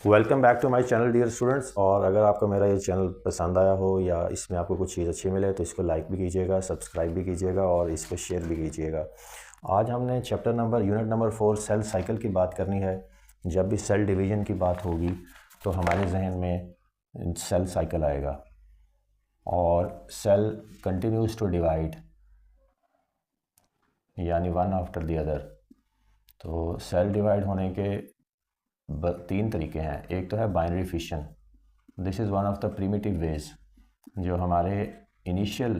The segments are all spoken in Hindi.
Welcome back to my channel dear students. और अगर आपको मेरा ये चैनल पसंद आया हो या इसमें आपको कुछ चीज़ अच्छी मिले तो इसको लाइक भी कीजिएगा, सब्सक्राइब भी कीजिएगा और इसको शेयर भी कीजिएगा। आज हमने यूनिट नंबर 4 सेल साइकिल की बात करनी है। जब भी सेल डिवीज़न की बात होगी तो हमारे जहन में सेल साइकिल आएगा और सेल कंटिन्यूज़ टू डिवाइड यानी वन आफ्टर द अदर। तो सेल डिवाइड होने के तीन तरीके हैं। एक तो है binary fission, this is one of the primitive ways. जो हमारे इनिशियल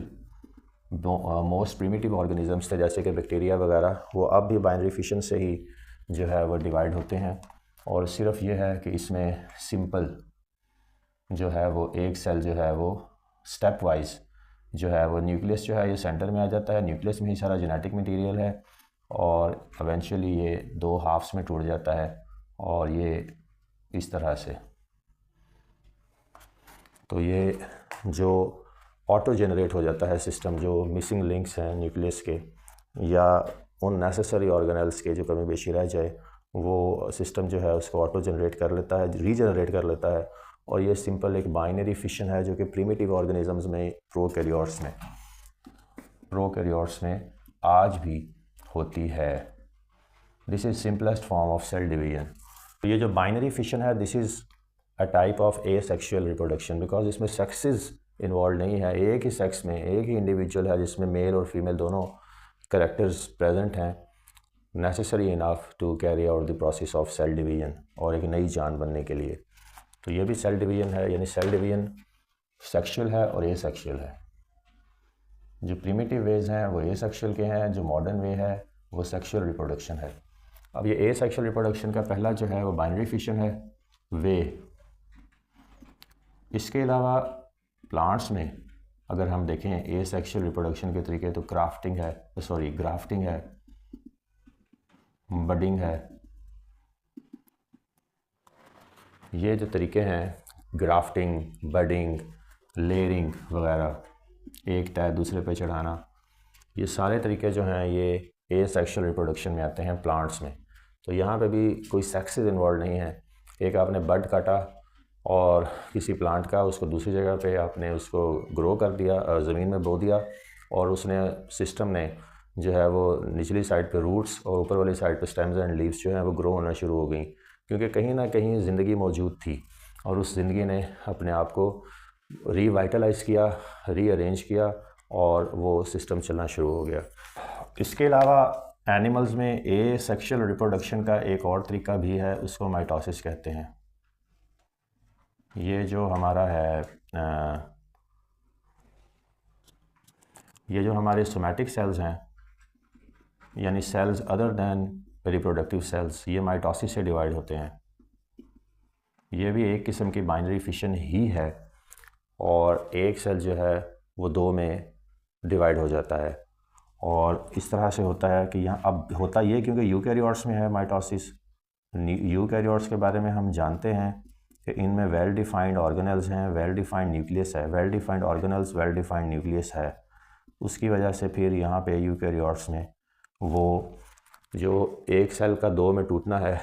मोस्ट प्रीमिटिव ऑर्गेनिजम्स थे जैसे कि बैक्टीरिया वगैरह, वो अब भी बाइनरी फिशन से ही जो है वो डिवाइड होते हैं। और सिर्फ ये है कि इसमें सिंपल जो है वो एक सेल जो है वो स्टेप वाइज जो है वो न्यूक्लियस जो है ये सेंटर में आ जाता है। न्यूक्लियस में ही सारा जेनेटिक मटेरियल है और इवेंचुअली ये दो हाफ्स में टूट जाता है और ये इस तरह से। तो ये जो ऑटो जनरेट हो जाता है सिस्टम, जो मिसिंग लिंक्स हैं न्यूक्लियस के या उन नेसेसरी ऑर्गेनेल्स के जो कमी बेशी रह जाए, वो सिस्टम जो है उसको ऑटो जनरेट कर लेता है, रीजनरेट कर लेता है। और ये सिंपल एक बाइनरी फिशन है जो कि प्रीमिटिव ऑर्गेनिजम्स में प्रोकैरियोट्स में आज भी होती है। This is simplest form of cell division. तो ये जो बाइनरी फिशन है, this is a type of asexual reproduction, because इसमें सेक्सेस इन्वॉल्व नहीं है। एक ही सेक्स में एक ही इंडिविजुअल है जिसमें मेल और फीमेल दोनों करेक्टर्स प्रेजेंट हैं, necessary enough to carry out the process of cell division और एक नई जान बनने के लिए। तो ये भी सेल डिवीजन है, यानी सेल डिवीजन सेक्सुअल है और एसेक्सुअल है। जो प्रीमिटिव वेज हैं वो एसेक्सुअल के हैं, जो मॉडर्न वे है वो सेक्सुअल रिप्रोडक्शन है। अब ये एसेक्सुअल रिप्रोडक्शन का पहला जो है वो बाइनरी फिशन है, वे। इसके अलावा प्लांट्स में अगर हम देखें एसेक्सुअल रिप्रोडक्शन के तरीके तो ग्राफ्टिंग है, बडिंग है। ये जो तरीके हैं ग्राफ्टिंग, बडिंग, लेयरिंग वगैरह, एक तय दूसरे पे चढ़ाना, ये सारे तरीके जो हैं ये एसेक्सुअल रिप्रोडक्शन में आते हैं प्लांट्स में। तो यहाँ पे भी कोई सेक्सेस इन्वॉल्व नहीं है। एक आपने बड काटा और किसी प्लांट का, उसको दूसरी जगह पे आपने उसको ग्रो कर दिया, ज़मीन में बो दिया और उसने सिस्टम ने जो है वो निचली साइड पे रूट्स और ऊपर वाली साइड पे स्टेम्स एंड लीव्स जो हैं वो ग्रो होना शुरू हो गई, क्योंकि कहीं ना कहीं ज़िंदगी मौजूद थी और उस ज़िंदगी ने अपने आप को रीवाइटलाइज़ किया, रीअरेंज किया और वो सिस्टम चलना शुरू हो गया। इसके अलावा एनिमल्स में एसेक्सुअल रिप्रोडक्शन का एक और तरीका भी है, उसको माइटोसिस कहते हैं। ये जो हमारा है ये जो हमारे सोमैटिक सेल्स हैं यानी cells other than reproductive cells, ये माइटोसिस से डिवाइड होते हैं। ये भी एक किस्म की बाइनरी फिशन ही है और एक सेल जो है वो दो में डिवाइड हो जाता है। और इस तरह से होता है कि यहाँ अब होता ये क्योंकि यूकैरियोट्स में है माइटोसिस। यूकैरियोट्स के बारे में हम जानते हैं कि इनमें वेल डिफाइंड ऑर्गेनेल्स हैं, वेल डिफाइंड न्यूक्लियस है, well defined organelles, well defined nucleus है। उसकी वजह से फिर यहाँ पे यूकैरियोट्स में वो जो एक सेल का दो में टूटना है,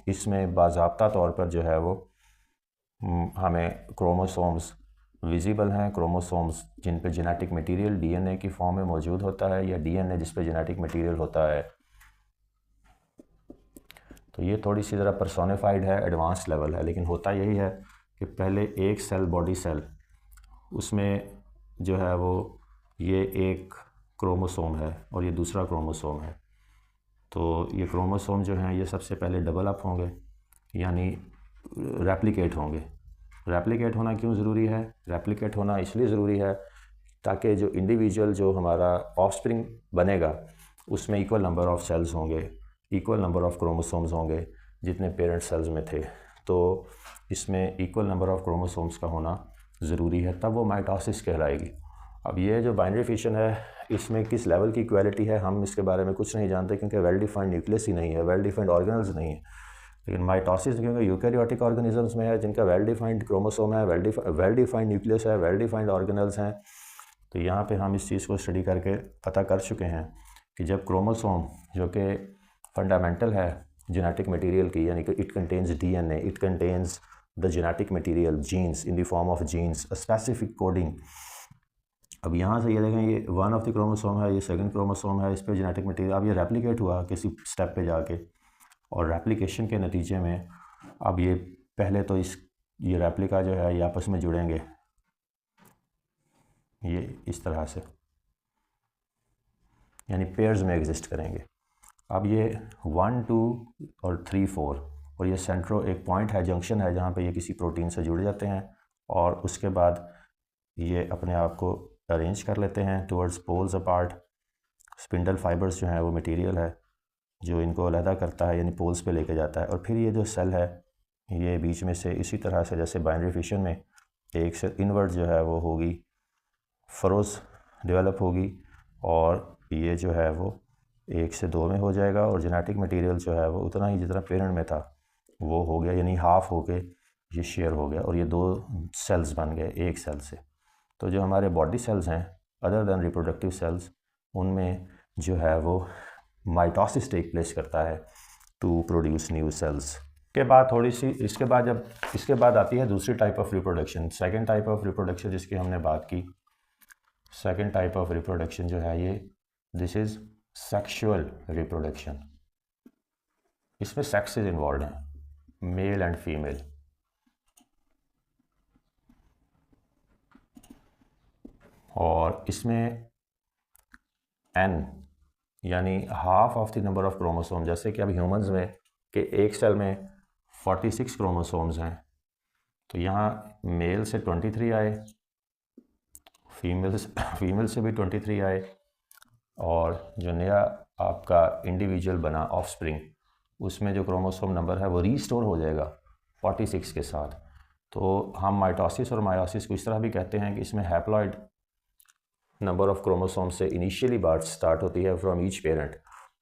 इसमें बाज़ाब्ता तौर पर जो है वो हमें क्रोमोसोम्स विजिबल हैं। क्रोमोसोम्स जिन पे जेनेटिक मटेरियल डीएनए की फॉर्म में मौजूद होता है या डीएनए जिस पे जेनेटिक मटेरियल होता है। तो ये थोड़ी सी ज़रा पर्सोनिफाइड है, एडवांस लेवल है, लेकिन होता यही है कि पहले एक सेल, बॉडी सेल, उसमें जो है वो ये एक क्रोमोसोम है और ये दूसरा क्रोमोसोम है। तो ये क्रोमोसोम जो हैं ये सबसे पहले डबल अप होंगे यानी रेप्लिकेट होंगे। रेप्लिकेट होना क्यों ज़रूरी है? रेप्लिकेट होना इसलिए ज़रूरी है ताकि जो इंडिविजुअल जो हमारा ऑफस्प्रिंग बनेगा उसमें इक्वल नंबर ऑफ़ सेल्स होंगे, इक्वल नंबर ऑफ़ क्रोमोसोम्स होंगे जितने पेरेंट सेल्स में थे। तो इसमें इक्वल नंबर ऑफ़ क्रोमोसोम्स का होना ज़रूरी है, तब वो माइटोसिस कहलाएगी। अब ये जो बाइनरी फिशन है इसमें किस लेवल की इक्वालिटी है हम इसके बारे में कुछ नहीं जानते, क्योंकि वेल डिफाइंड न्यूक्लियस ही नहीं है, वेल डिफाइंड ऑर्गेनल्स नहीं है। लेकिन माइटोसिस क्योंकि यूकैरियोटिक ऑर्गेनिजम्स में है जिनका वेल डिफाइंड क्रोमोसोम है, वेल डिफाइंड न्यूक्लियस है, वेल डिफाइंड ऑर्गेनल्स हैं। तो यहाँ पे हम इस चीज़ को स्टडी करके पता कर चुके हैं कि जब क्रोमोसोम जो कि फंडामेंटल है जेनेटिक मटेरियल की, यानी कि it contains DNA, it contains the genetic material genes in the form of genes, a specific coding. अब यहाँ से ये देखें, ये वन ऑफ द क्रोमोसोम है, ये सेकंड क्रोमोसोम है, इस पर जेनेटिक मटेरियल अब ये रेप्लिकेट हुआ किसी स्टेप पे जाके, और रेप्लिकेशन के नतीजे में अब ये पहले तो ये रेप्लिका जो है ये आपस में जुड़ेंगे, ये इस तरह से, यानी पेयर्स में एग्जिस्ट करेंगे। अब ये 1, 2 और 3, 4 और ये सेंट्रो एक पॉइंट है, जंक्शन है, जहाँ पे ये किसी प्रोटीन से जुड़ जाते हैं और उसके बाद ये अपने आप को अरेंज कर लेते हैं towards poles apart. Spindle fibres जो हैं वो मटेरियल है जो इनको अलहदा करता है, यानी पोल्स पे लेके जाता है। और फिर ये जो सेल है ये बीच में से इसी तरह से जैसे बाइनरी फिशन में एक से इनवर्ट जो है वो होगी, फरोज डेवलप होगी, और ये जो है वो 1 से 2 में हो जाएगा, और जेनेटिक मटेरियल जो है वो उतना ही जितना पेरेंट में था वो हो गया, यानी हाफ हो के ये शेयर हो गया और ये 2 सेल्स बन गए एक सेल से। तो जो हमारे बॉडी सेल्स हैं अदर दैन रिप्रोडक्टिव सेल्स, उनमें जो है वो माइटोसिस टेक प्लेस करता है टू प्रोड्यूस न्यू सेल्स। के बाद थोड़ी सी इसके बाद आती है दूसरी type of reproduction, second type of reproduction जिसकी हमने बात की। सेकेंड टाइप ऑफ रिप्रोडक्शन जो है ये, दिस इज़ सेक्सुअल रिप्रोडक्शन। इसमें सेक्सेस इन्वॉल्व हैं, मेल एंड फीमेल। और इसमें n यानी half of the number of chromosome, जैसे कि अब ह्यूमंस में कि एक सेल में 46 क्रोमोसोम्स हैं, तो यहाँ मेल से 23 आए, फीमेल से भी 23 आए, और जो नया आपका इंडिविजुअल बना ऑफस्प्रिंग, उसमें जो क्रोमोसोम नंबर है वो रीस्टोर हो जाएगा 46 के साथ। तो हम माइटोसिस और मायोसिस को इस तरह भी कहते हैं कि इसमें हैप्लॉइड नंबर ऑफ क्रोमोसोम से इनिशियली बात स्टार्ट होती है फ्रॉम ईच पेरेंट,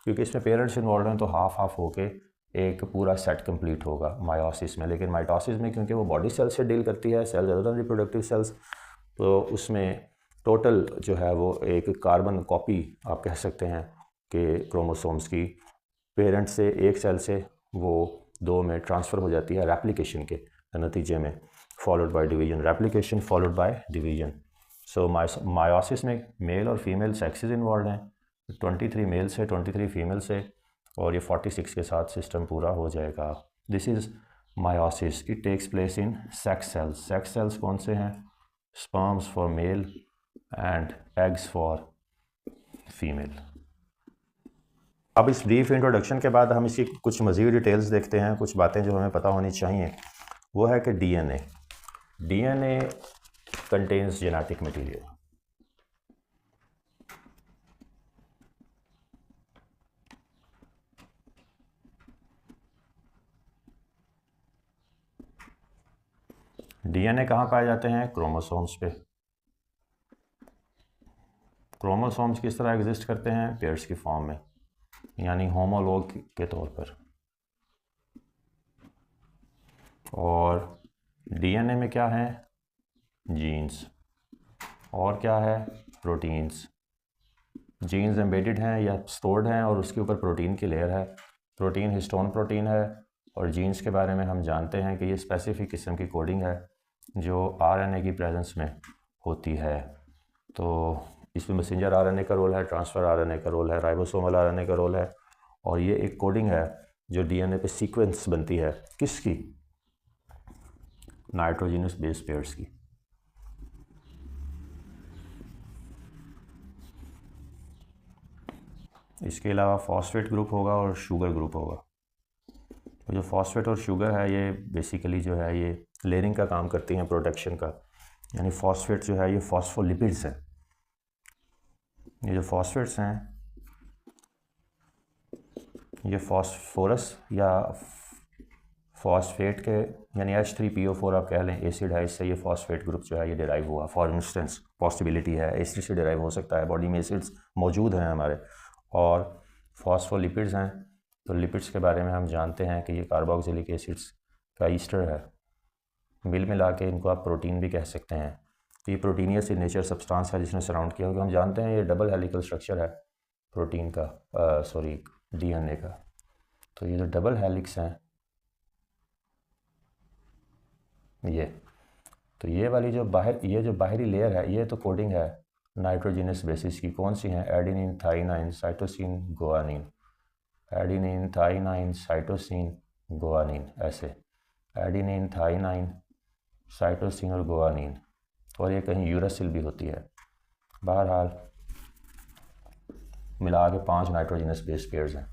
क्योंकि इसमें पेरेंट्स इन्वॉल्व हैं तो हाफ होके एक पूरा सेट कंप्लीट होगा मायोसिस में। लेकिन माइटोसिस में क्योंकि वो बॉडी सेल से डील करती है, cells other than reproductive cells, तो उसमें टोटल जो है वो एक कार्बन कॉपी आप कह सकते हैं कि क्रोमोसोम्स की पेरेंट से एक सेल से वो 2 में ट्रांसफ़र हो जाती है रेप्लिकेशन के नतीजे में, followed by division, replication followed by division. So meiosis में मेल और फीमेल सेक्सेस इन्वॉल्व हैं, 23 मेल से 23 फीमेल से, और ये 46 के साथ सिस्टम पूरा हो जाएगा। This is meiosis, it takes place in sex cells. Sex cells कौन से हैं? Sperms for male and eggs for female. अब इस ब्रीफ इंट्रोडक्शन के बाद हम इसकी कुछ मज़ीद डिटेल्स देखते हैं, कुछ बातें जो हमें पता होनी चाहिए। वो है कि DNA contains genetic material. DNA कहाँ पाए जाते हैं? क्रोमोसोम्स पे। क्रोमोसोम्स किस तरह एग्जिस्ट करते हैं? पेयर्स की फॉर्म में, यानी होमोलॉग के तौर पर। और डीएनए में क्या है? जीन्स। और क्या है? प्रोटीन्स। जीन्स एम्बेडेड हैं या स्टोर्ड हैं और उसके ऊपर प्रोटीन की लेयर है। प्रोटीन हिस्टोन प्रोटीन है, और जीन्स के बारे में हम जानते हैं कि ये स्पेसिफिक किस्म की कोडिंग है जो आरएनए की प्रेजेंस में होती है। तो इसमें मैसेंजर आरएनए का रोल है, ट्रांसफ़र आरएनए का रोल है, राइबोसोमल आरएनए का रोल है, और ये एक कोडिंग है जो डीएनए पे सीक्वेंस बनती है। किसकी? नाइट्रोजनस बेस पेयर्स की। इसके अलावा फॉस्फेट ग्रुप होगा और शुगर ग्रुप होगा। तो जो फॉस्फेट और शुगर है ये बेसिकली जो है ये लेयरिंग का काम करती हैं, प्रोटेक्शन का। यानी फॉस्फेट जो है ये फॉस्फोलिपिड्स हैं। ये जो फॉस्फेट्स हैं ये फॉस्फोरस या फॉस्फेट के, यानी H3PO4 आप कह लें, एसिड है, इससे ये फॉस्फेट ग्रुप जो है ये डिराइव हुआ। फॉर इंस्टेंस पॉसिबिलिटी है एसिड से डिराइव हो सकता है, बॉडी में एसिड्स मौजूद हैं हमारे। और फॉस्फोलिपिड्स हैं, तो लिपिड्स के बारे में हम जानते हैं कि ये कार्बोक्सिलिक एसिड्स का ईस्टर है। मिला के इनको आप प्रोटीन भी कह सकते हैं। तो ये प्रोटीनियस इन नेचर सब्सटेंस है जिसने सराउंड किया, क्योंकि हम जानते हैं ये डबल हेलिकल स्ट्रक्चर है प्रोटीन का, डीएनए का। तो ये जो डबल हेलिक्स हैं ये, तो ये वाली जो बाहरी लेयर है ये तो कोडिंग है नाइट्रोजिनस बेसिस की। कौन सी हैं? Adenine, thymine, cytosine, guanine. Adenine, thymine, cytosine, guanine, ऐसे एडेनिन, थाइनाइन, साइटोसिन और गुआनिन। और ये कहीं यूरासिल भी होती है। बहरहाल मिला के 5 नाइट्रोजिनस बेस पेयर्स हैं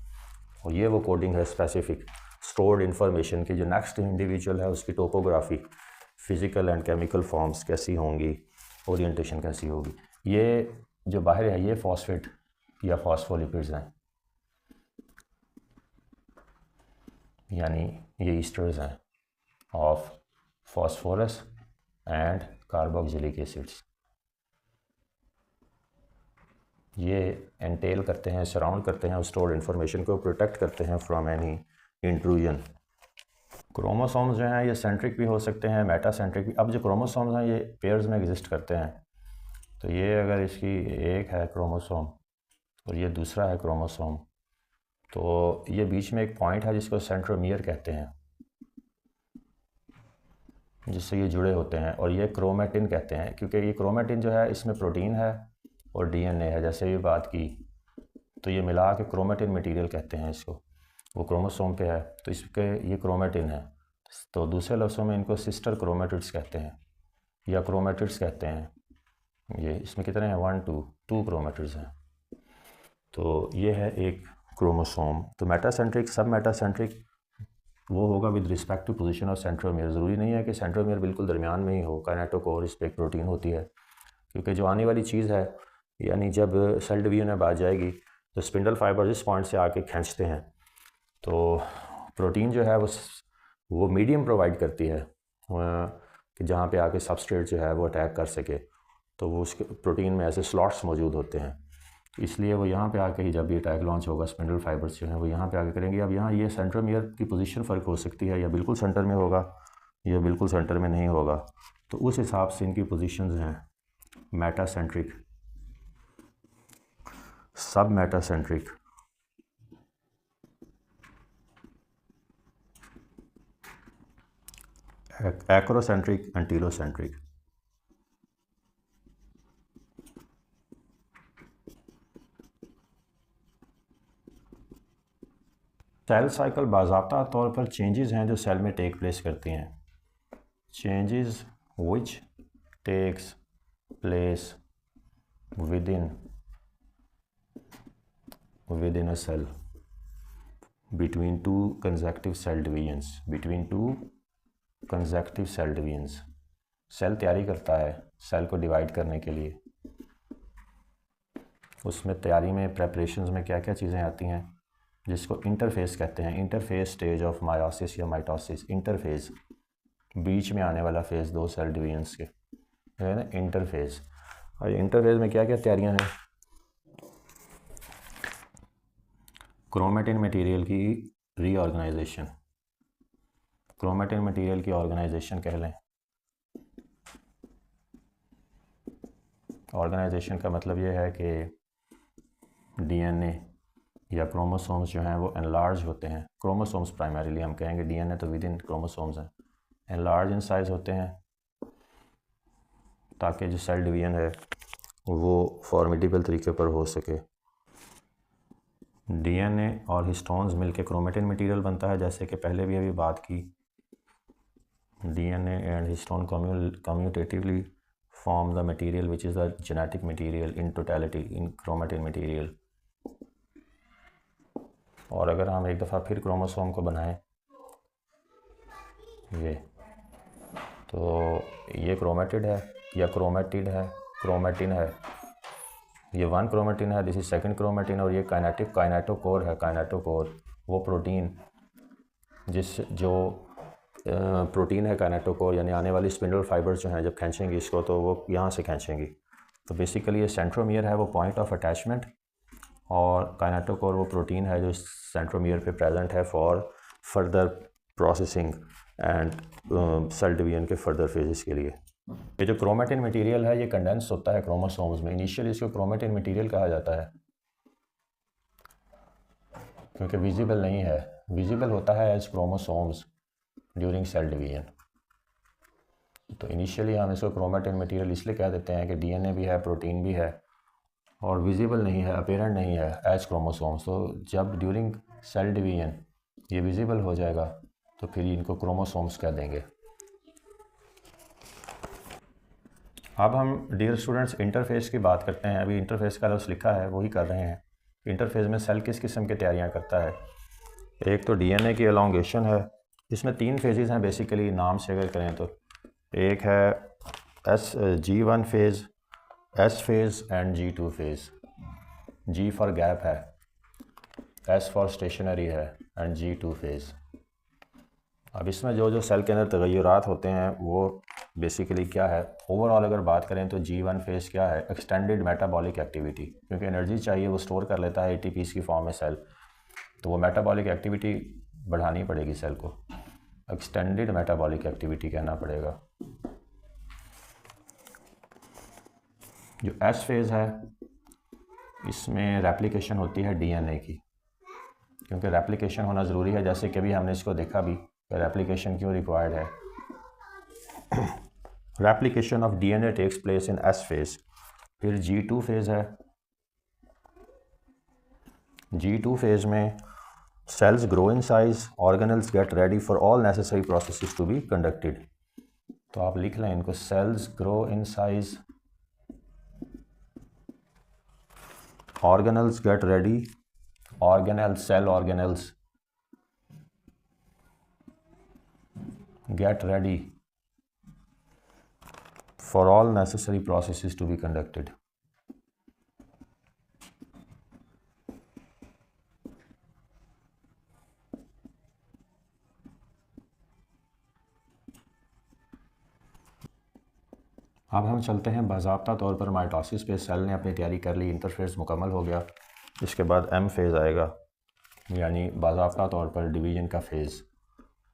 और ये वो कोडिंग है स्पेसिफिक स्टोर्ड इन्फॉर्मेशन की। जो नेक्स्ट इंडिविजुअल है उसकी topography, physical and chemical forms कैसी होंगी, ओरिएंटेशन कैसी होगी। ये जो बाहर है ये फॉस्फेट या फॉस्फोलिपिड्स हैं, यानी ये ईस्टर्स हैं of phosphorus and carboxylic acids. ये एंटेल करते हैं, सराउंड करते हैं स्टोर्ड इन्फॉर्मेशन को, प्रोटेक्ट करते हैं फ्रॉम एनी इंट्रूजन। क्रोमोसोम्स जो हैं ये सेंट्रिक भी हो सकते हैं, मेटा सेंट्रिक भी। अब जो क्रोमोसोम्स हैं ये पेयर्स में एग्जिस्ट करते हैं। तो ये अगर इसकी एक है क्रोमोसोम और ये दूसरा है क्रोमोसोम, तो ये बीच में एक पॉइंट है जिसको सेंट्रोमियर कहते हैं, जिससे ये जुड़े होते हैं, और ये क्रोमेटिन कहते हैं, क्योंकि ये क्रोमेटिन जो है इसमें प्रोटीन है और डीएनए है। जैसे ये बात की तो ये मिला के क्रोमेटिन मटेरियल कहते हैं इसको। वो क्रोमोसोम पे है तो इसके ये क्रोमेटिन है। तो दूसरे लफ्ज़ों में इनको सिस्टर क्रोमेटिड्स कहते हैं या क्रोमेटिड्स कहते हैं। ये इसमें कितने हैं? 1 2 2 क्रोमेटिड्स हैं। तो ये है एक क्रोमोसोम। तो मेटासेंट्रिक, सब मेटासेंट्रिक वो होगा with respect to position of centromere. ज़रूरी नहीं है कि सेंट्रोमियर बिल्कुल दरमियान में ही हो। काइनेटोकोर इस पर एक प्रोटीन होती है, क्योंकि जो आने वाली चीज़ है, यानी जब सेल डिवीजन में बात जाएगी तो स्पिंडल फाइबर इस पॉइंट से आके खींचते हैं। तो प्रोटीन जो है वो मीडियम प्रोवाइड करती है कि जहाँ पे आके सबस्ट्रेट जो है वो अटैक कर सके। तो वो उसके प्रोटीन में ऐसे स्लॉट्स मौजूद होते हैं, इसलिए वो यहाँ पे आके ही जब ये अटैक लॉन्च होगा स्पिंडल फाइबर्स जो हैं वो यहाँ पे आके करेंगे। अब यहाँ ये सेंट्रोमियर की पोजीशन फ़र्क हो सकती है, या बिल्कुल सेंटर में होगा या बिल्कुल सेंटर में नहीं होगा। तो उस हिसाब से इनकी पोजीशंस हैं मेटासेंट्रिक, सब मेटासेंट्रिक, एक्रोसेंट्रिक, एंटीरोसेंट्रिक। सेल साइकिल बाज़ाब्ता तौर पर चेंजेस हैं जो सेल में टेक प्लेस करती हैं। Changes which takes place within a cell between two consecutive cell divisions। सेल तैयारी करता है सेल को डिवाइड करने के लिए। उसमें तैयारी में प्रेपरेशंस में क्या क्या चीज़ें आती हैं, जिसको इंटरफेस कहते हैं। इंटरफेस स्टेज ऑफ मायोसिस या माइटोसिस। इंटरफेस बीच में आने वाला फेज़ दो सेल डिवीजन्स के है ना, इंटरफेस। और इंटरफेस में क्या क्या तैयारियां हैं? क्रोमेटिन मटेरियल की रीऑर्गेनाइजेशन, क्रोमेटिन मटेरियल की ऑर्गेनाइजेशन कह लें। ऑर्गेनाइजेशन का मतलब ये है कि डीएनए या क्रोमोसोम्स जो हैं वो एनलार्ज होते हैं। क्रोमोसोम्स प्राइमरीली हम कहेंगे, डीएनए तो विद इन क्रोमोसोम्स हैं, एनलार्ज इन साइज होते हैं ताकि जो सेल डिवीजन है वो फॉर्मिडेबल तरीके पर हो सके। डीएनए और हिस्टोन्स मिलके क्रोमेटिन मटेरियल बनता है, जैसे कि पहले भी अभी बात की। DNA and histone commutatively form the material which is the genetic material in totality in chromatin material। और अगर हम एक दफ़ा फिर क्रोमोसोम को बनाएं ये, तो ये क्रोमेटिड है या क्रोमेटिड है, क्रोमेटिन है, ये 1 क्रोमेटिन है, दिस इज 2nd क्रोमेटिन। और ये काइनेटोकोर है। काइनेटोकोर वो प्रोटीन जो प्रोटीन है काइनेटोकोर, यानी आने वाली स्पिंडल फाइबर्स जो हैं जब खींचेंगी इसको तो वो यहाँ से खींचेंगी। तो बेसिकली ये सेंट्रोमियर है, वो पॉइंट ऑफ अटैचमेंट, और काइनेटोकोर वो प्रोटीन है जो सेंट्रोमियर पे प्रेजेंट है for further processing and cell division के फर्दर फेजेस के लिए। ये जो क्रोमेटिन मटेरियल है ये कंडेंस होता है क्रोमोसोम्स में। इनिशियली इसको क्रोमेटिन मटेरियल कहा जाता है क्योंकि विजिबल नहीं है, विजिबल होता है as chromosomes during cell division. तो इनिशियली हम इसको क्रोमेटिन मटेरियल इसलिए कह देते हैं कि डीएनए भी है, प्रोटीन भी है, और विजिबल नहीं है, अपेरेंट नहीं है एज क्रोमोसोम्स। तो जब ड्यूरिंग सेल डिवीजन ये विजिबल हो जाएगा तो फिर इनको क्रोमोसोम्स कह देंगे। अब हम डियर स्टूडेंट्स इंटरफेस की बात करते हैं। अभी इंटरफेस का लफ्ज़ लिखा है वही कर रहे हैं। इंटरफेस में सेल किस किस्म की तैयारियां करता है? एक तो डीएनए की एलोंगेशन है। इसमें 3 फेजेस हैं बेसिकली, नाम से अगर करें तो। एक है G1 phase, S phase and G2 phase. G for gap है, S फॉर स्टेशनरी है एंड G2 फेज़। अब इसमें जो सेल के अंदर तगय्युरात होते हैं वो बेसिकली क्या है? ओवरऑल अगर बात करें तो G1 फेज़ क्या है? Extended metabolic activity. क्योंकि एनर्जी चाहिए, वो स्टोर कर लेता है ATPs की फॉर्म में सेल, तो वो मेटाबॉलिक एक्टिविटी बढ़ानी पड़ेगी सेल को, एक्सटेंडेड मेटाबॉलिक एक्टिविटी कहना पड़ेगा। जो S फेज़ है इसमें रेप्लिकेशन होती है डीएनए की, क्योंकि रेप्लिकेशन होना ज़रूरी है। जैसे कि अभी हमने इसको देखा भी, रेप्लिकेशन क्यों रिक्वायर्ड है। Replication of DNA takes place in S phase. फिर G2 फेज़ है। G2 फेज़ में cells grow in size, organelles get ready for all necessary processes to be conducted। तो आप लिख लें इनको, cells grow in size, organelles get ready, organelles, cell organelles get ready for all necessary processes to be conducted। अब हम चलते हैं बाज़ाब्ता तौर पर माइटोसिस पे। सेल ने अपनी तैयारी कर ली, इंटरफेस मुकम्मल हो गया। इसके बाद M फेज़ आएगा, यानी बाज़ाब्ता तौर पर डिवीज़न का फेज़।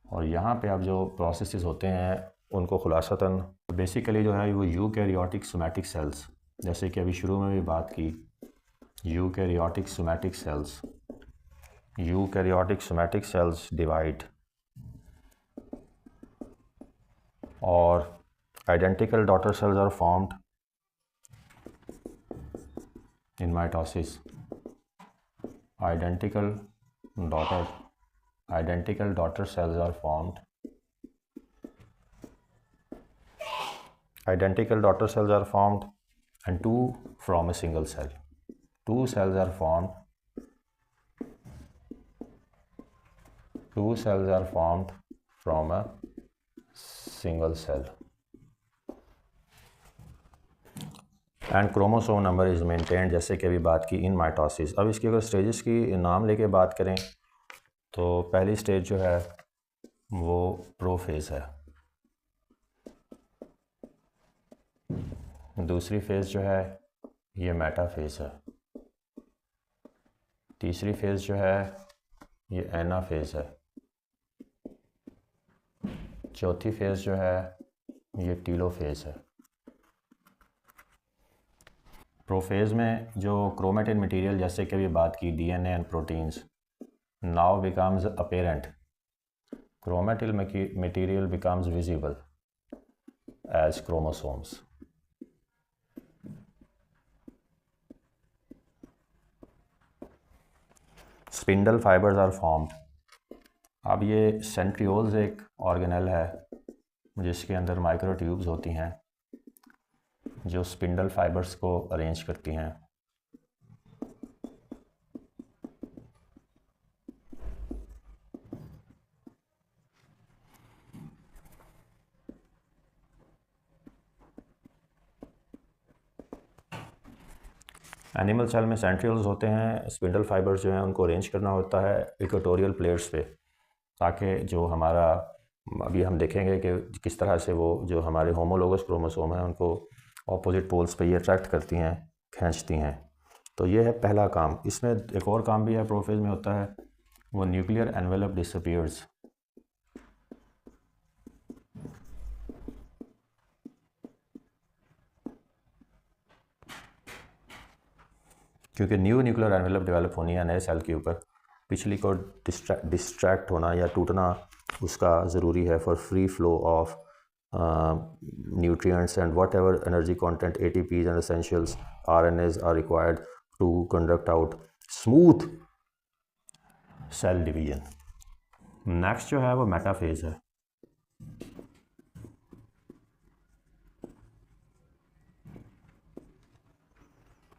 और यहाँ पे अब जो प्रोसेसेस होते हैं उनको खुलासतन बेसिकली जो है वो यूकैरियोटिक सोमैटिक सेल्स, जैसे कि अभी शुरू में भी बात की, eukaryotic somatic cells. Eukaryotic somatic cells divide और identical daughter cells are formed in mitosis। identical daughter cells are formed। identical daughter cells are formed and 2 from a single cell। 2 cells are formed। 2 cells are formed from a single cell and chromosome number is maintained, जैसे कि अभी बात की इन माइटोसिस। अब इसकी अगर स्टेजेस की नाम लेके बात करें तो पहली स्टेज जो है वो प्रोफेज़ है। दूसरी फेज़ जो है ये मेटाफेज़ है। तीसरी फेज़ जो है ये एनाफेज़ है। चौथी फेज़ जो है ये टीलोफेज़ है। प्रोफेज़ में जो क्रोमेटिन मटेरियल, जैसे कि अभी बात की DNA and proteins, now becomes apparent. Chromatin material becomes visible as chromosomes. Spindle fibres are formed. अब ये सेंट्रियोल्स एक ऑर्गेनेल है जिसके अंदर माइक्रोट्यूब्स होती हैं जो स्पिंडल फाइबर्स को अरेंज करती हैं। एनिमल सेल में सेंट्रियोल्स होते हैं, स्पिंडल फाइबर्स जो हैं उनको अरेंज करना होता है इक्वेटोरियल प्लेट्स पे, ताकि जो हमारा अभी हम देखेंगे कि किस तरह से वो जो हमारे होमोलोगस क्रोमोसोम हैं उनको ऑपोजिट पोल्स पे ये अट्रैक्ट करती हैं, खींचती हैं। तो ये है पहला काम। इसमें एक और काम भी है प्रोफेज में होता है, वो न्यूक्लियर एनवेलप डिसअपीयर्स। क्योंकि न्यू न्यूक्लियर एनवेलप डेवलप होनी है नए सेल के ऊपर, पिछली को डिस्ट्रैक्ट होना या टूटना उसका ज़रूरी है for free flow of nutrients and whatever energy content ATPs and essentials RNAs are required to conduct out smooth cell division. Next जो है वो मेटाफेज है.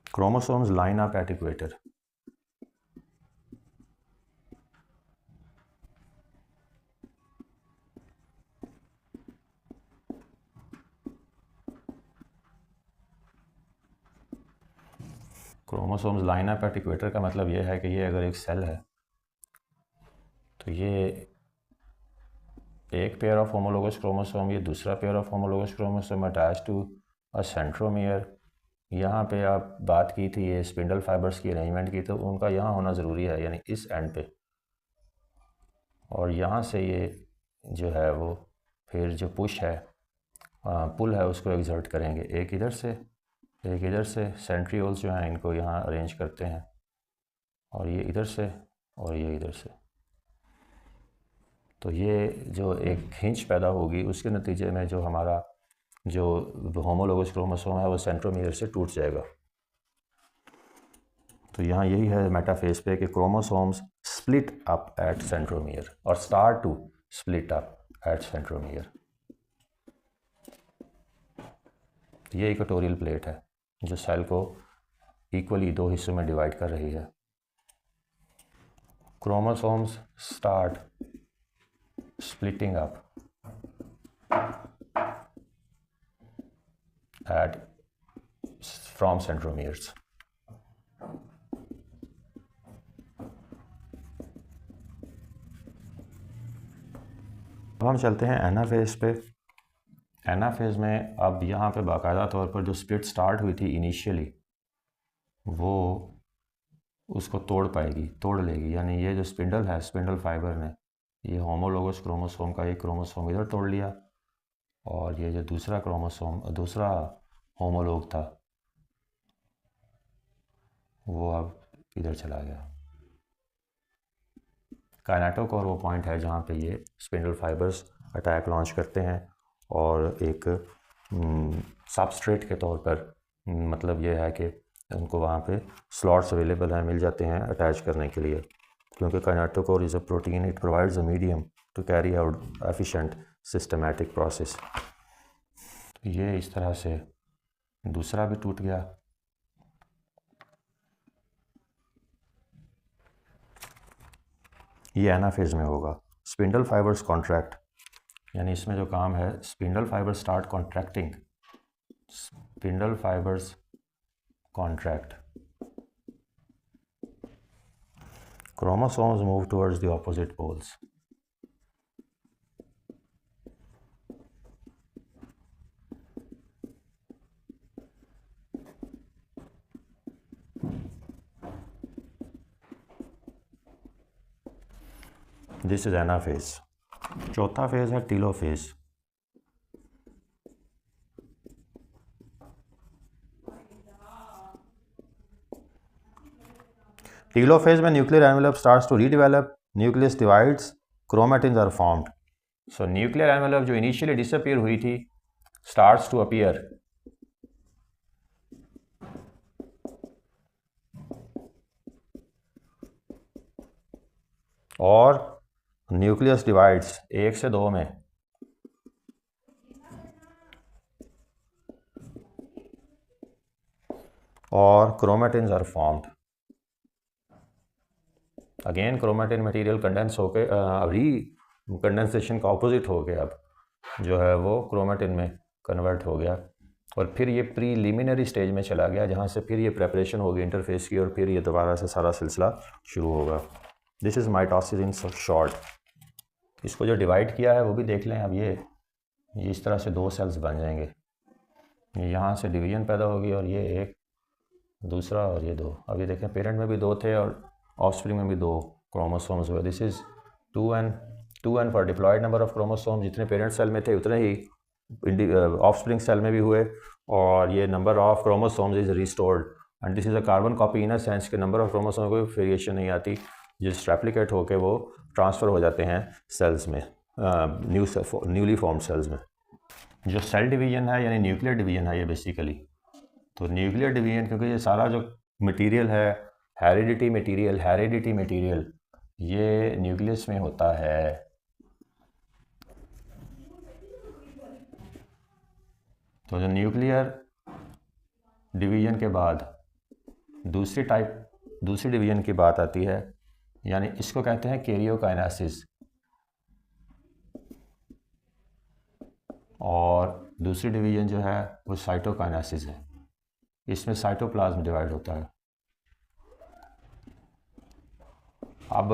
Chromosomes line up at equator. Chromosomes line up at equator का मतलब ये है कि ये अगर एक सेल है तो ये एक पेयर ऑफ होमोलोगस क्रोमोसोम, ये दूसरा pair of homologous chromosome attach to a centromere. यहाँ पे आप बात की थी ये स्पिंडल फाइबर्स की अरेंजमेंट की, तो उनका यहाँ होना ज़रूरी है, यानी इस एंड पे, और यहाँ से ये जो है वो फिर जो पुश है पुल है उसको एग्जर्ट करेंगे. एक इधर से एक इधर से सेंट्रियोल्स जो हैं इनको यहाँ अरेंज करते हैं, और ये इधर से और ये इधर से. तो ये जो एक खींच पैदा होगी उसके नतीजे में जो हमारा जो होमोलोगस क्रोमोसोम है वो सेंट्रोमियर से टूट जाएगा. तो यहाँ यही है मेटाफेज पे कि chromosomes split up at centromere और start to split up at centromere. ये इक्वेटोरियल प्लेट है जो सेल को इक्वली दो हिस्सों में डिवाइड कर रही है. Chromosomes start splitting up from centromeres. अब हम चलते हैं एनाफेज पे. एनाफेज में अब यहाँ पे बाकायदा तौर पर जो स्प्लिट स्टार्ट हुई थी इनिशियली वो उसको तोड़ लेगी. यानी ये जो स्पिंडल है, स्पिंडल फाइबर ने ये होमोलोगस क्रोमोसोम का एक क्रोमोसोम इधर तोड़ लिया, और ये जो दूसरा क्रोमोसोम दूसरा होमोलोग था वो अब इधर चला गया. काइनेटोकोर वो पॉइंट है जहाँ पे ये स्पिंडल फाइबर्स अटैक लॉन्च करते हैं, और एक सबस्ट्रेट के तौर पर मतलब ये है कि उनको वहाँ पे स्लॉट्स अवेलेबल हैं, मिल जाते हैं अटैच करने के लिए, क्योंकि kinetochore is a protein, it provides a medium to carry out efficient systematic process. ये इस तरह से दूसरा भी टूट गया. ये एनाफेज में होगा. स्पिंडल फाइबर्स कॉन्ट्रैक्ट, यानी इसमें जो काम है spindle fibres start contracting. Spindle fibres contract. Chromosomes move towards the opposite poles. This is anaphase. चौथा फेज है टीलोफेज. टीलोफेज में nuclear envelope starts to redevelop, nucleus divides, chromatins are formed. So nuclear envelope जो इनिशियली डिसअपीयर हुई थी स्टार्ट्स टू अपीयर, और न्यूक्लियस डिवाइड्स 1 से 2 में और chromatins are formed. Again chromatin material condense होके री कंडेंसेशन का ऑपोजिट हो गया, अब जो है वो क्रोमैटिन में कन्वर्ट हो गया, और फिर ये प्रीलिमिनरी स्टेज में चला गया जहाँ से फिर ये प्रेपरेशन होगी इंटरफेस की, और फिर ये दोबारा से सारा सिलसिला शुरू होगा. This is mitosis in short. इसको जो डिवाइड किया है वो भी देख लें. अब ये इस तरह से 2 सेल्स बन जाएंगे, यहाँ से डिवीजन पैदा होगी, और ये एक दूसरा और ये 2. अब ये देखें पेरेंट में भी 2 थे और ऑफस्प्रिंग में भी 2 क्रोमोसोम्स हुए. This is 2n for diploid number of chromosome. जितने पेरेंट सेल में थे उतने ही ऑफस्प्रिंग सेल में भी हुए, और ये number of chromosomes is restored, and this is a carbon copy in a sense के नंबर ऑफ क्रोमोसोम कोई वेरिएशन नहीं आती. जिस रेप्लिकेट होके वो ट्रांसफ़र हो जाते हैं सेल्स में, न्यूली फॉर्म्ड सेल्स में। जो सेल डिवीज़न है यानी न्यूक्लियर डिवीज़न है ये बेसिकली, तो न्यूक्लियर डिवीज़न क्योंकि ये सारा जो मटेरियल है हेरिडिटी मटेरियल ये न्यूक्लियस में होता है। तो जो न्यूक्लियर डिवीज़न के बाद दूसरी डिवीज़न की बात आती है, यानी इसको कहते हैं कैरियोकाइनेसिस, और दूसरी डिवीज़न जो है वो साइटोकाइनेसिस है। इसमें साइटोप्लाज्म डिवाइड होता है। अब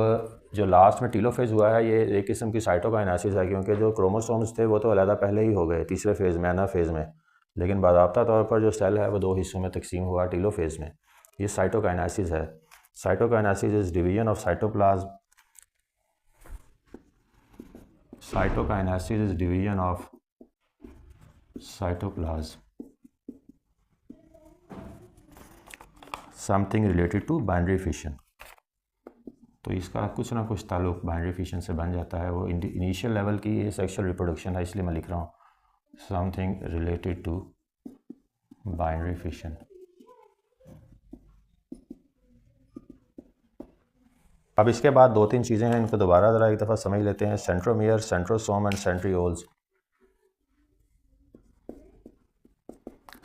जो लास्ट में टीलोफेज हुआ है ये एक किस्म की साइटोकाइनेसिस है, क्योंकि जो क्रोमोसोम्स थे वो तो अलग पहले ही हो गए तीसरे फेज़ में, एनाफेज़ में, लेकिन बाज़ाब्ता तौर पर जो सेल है वो 2 हिस्सों में तकसीम हुआ टीलोफेज़ में। ये साइटोकाइनेसिस है। Cytokinesis is division of cytoplasm. Cytokinesis is division of cytoplasm, something related to binary fission. तो इसका कुछ ना कुछ ताल्लुक बाइनरी फिशन से बन जाता है। वो इनिशियल लेवल की ये सेक्सुअल रिप्रोडक्शन है, इसलिए मैं लिख रहा हूँ something related to binary fission. अब इसके बाद 2-3 चीज़ें हैं, इनको दोबारा ज़रा एक दफ़ा समझ लेते हैं। Centromere, centrosome and centrioles.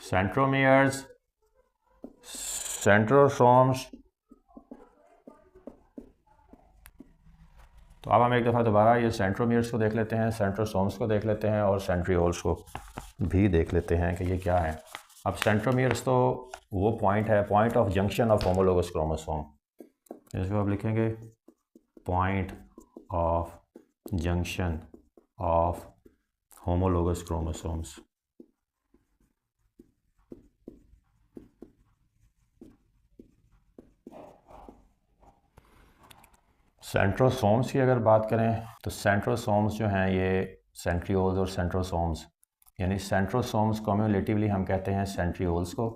Centromeres, centrosomes. तो अब हम एक दफ़ा दोबारा ये सेंट्रोमियर्स को देख लेते हैं, सेंट्रोसोम्स को देख लेते हैं और सेंट्रियोल्स को भी देख लेते हैं कि ये क्या है। अब सेंट्रोमियर्स तो वो पॉइंट है, point of junction of homologous chromosome. इसको आप लिखेंगे point of junction of homologous chromosomes. Centrosomes की अगर बात करें तो सेंट्रोसोम्स जो हैं ये सेंट्रियोल्स और सेंट्रोसोम्स, यानी सेंट्रोसोम्स कम्युलेटिवली हम कहते हैं सेंट्रियोल्स को,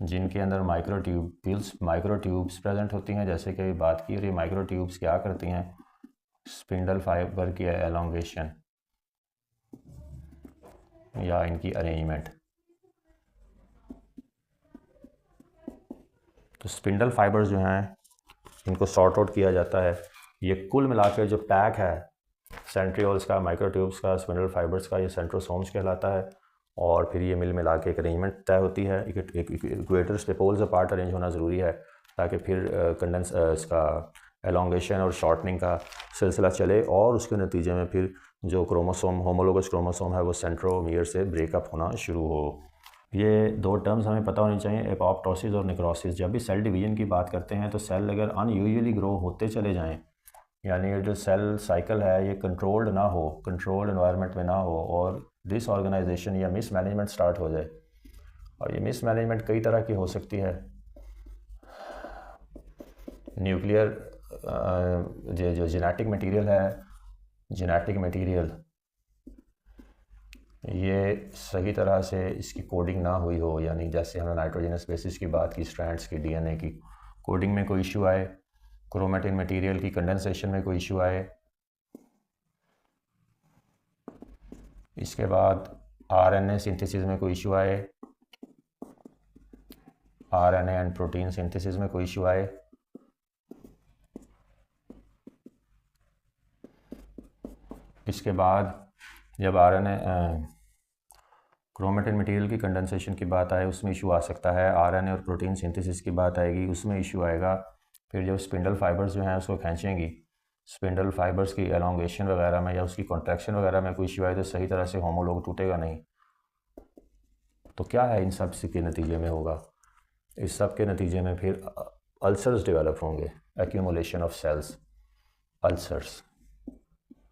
जिनके अंदर माइक्रोट्यूब्स प्रेजेंट होती हैं। जैसे कि बात की रही, माइक्रोट्यूब्स क्या करती हैं, स्पिंडल फाइबर की एलोंगेशन या इनकी अरेंजमेंट। तो स्पिंडल फाइबर्स जो हैं इनको सॉर्ट आउट किया जाता है। ये कुल मिलाकर जो पैक है सेंट्रियोल्स का, माइक्रोट्यूब्स का, स्पिंडल फाइबर्स का, ये सेंट्रोसोम्स कहलाता है। और फिर ये मिल मिला के एक अरेंजमेंट तय होती है। इक्वेटर्स पे पोल्स अपार्ट अरेंज होना ज़रूरी है ताकि फिर कंडेंस इसका एलोंगेशन और शॉर्टनिंग का सिलसिला चले, और उसके नतीजे में फिर जो क्रोमोसोम, होमोलोगस क्रोमोसोम है वो सेंट्रोमियर से ब्रेकअप होना शुरू हो। ये 2 टर्म्स हमें पता होनी चाहिए, एपोप्टोसिस और नेक्रोसिस। जब भी सेल डिवीज़न की बात करते हैं तो सेल अगर अनयूजुअली ग्रो होते चले जाएं, यानी ये जो सेल साइकिल है ये कंट्रोल्ड ना हो, कंट्रोल्ड एनवायरनमेंट में ना हो, और डिसऑर्गेनाइजेशन या मिसमैनेजमेंट स्टार्ट हो जाए। और ये मिसमैनेजमेंट कई तरह की हो सकती है। न्यूक्लियर जो जेनेटिक मटेरियल है, जेनेटिक मटेरियल ये सही तरह से इसकी कोडिंग ना हुई हो, यानी जैसे हमने नाइट्रोजनस बेसिस की बात की, स्ट्रैंड्स की, डीएनए की कोडिंग में कोई इशू आए, क्रोमेटिन मटेरियल की कंडेंसेशन में कोई इशू आए, इसके बाद आरएनए सिंथेसिस में कोई इशू आए, आरएनए एंड प्रोटीन सिंथेसिस में कोई इशू आए, इसके बाद जब आरएनए क्रोमेटिन मटेरियल की कंडेंसेशन की बात आए उसमें इशू आ सकता है, आरएनए और प्रोटीन सिंथेसिस की बात आएगी उसमें इशू आएगा। फिर जब स्पिंडल फाइबर्स जो हैं उसको खींचेंगी, स्पिंडल फाइबर्स की एलोंगेशन वगैरह में या उसकी कॉन्ट्रैक्शन वगैरह में कोई इशू आए तो सही तरह से होमोलॉग टूटेगा नहीं। तो क्या है इन सब के नतीजे में होगा, इस सब के नतीजे में फिर अल्सर्स डेवलप होंगे, एक्यूमुलेशन ऑफ सेल्स, अल्सर्स,